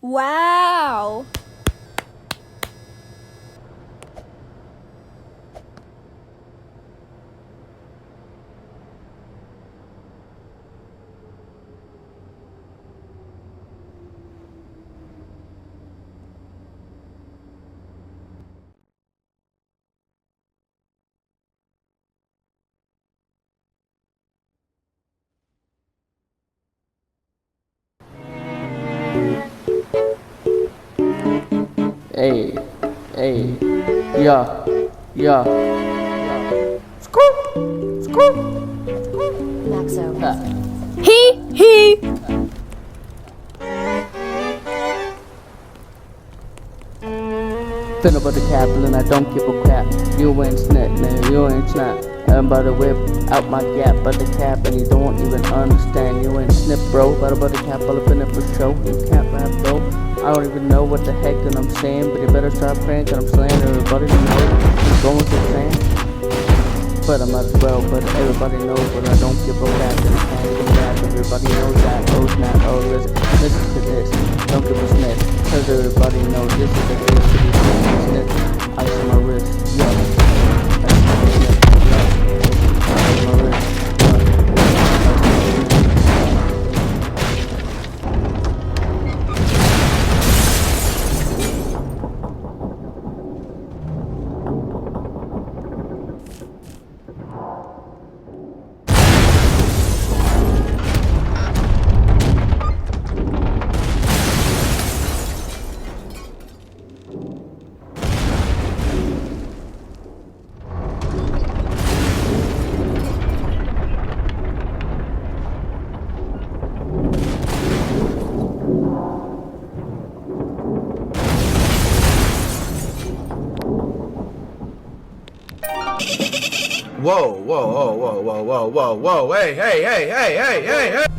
Wow! Hey, hey, yeah, yeah, scoop, scoop, Maxo. He! Finna about the capital and I don't give a crap. You ain't snap, man, you ain't snap. I'm about to whip out my gap, but the cap, and you don't even understand. You ain't snip, bro. But about the cap, all up in it for show. You can't rap, though. I don't even know what the heck that I'm saying, but you better stop praying, cause I'm slaying everybody. You know, I'm going to sand. But I might as well, but everybody knows, but I don't give a crap. And I can't even rap. Everybody knows that. Oh, snap, oh, listen to this. Don't give a snip, cause everybody knows this is the case to be snip. Ice on my wrist, yo. Ice on my wrist, yo. Ice on my wrist, yo. Ice on my wrist. Whoa, whoa, whoa, whoa, whoa, whoa, whoa, whoa, hey, hey, hey, hey, hey, hey, hey!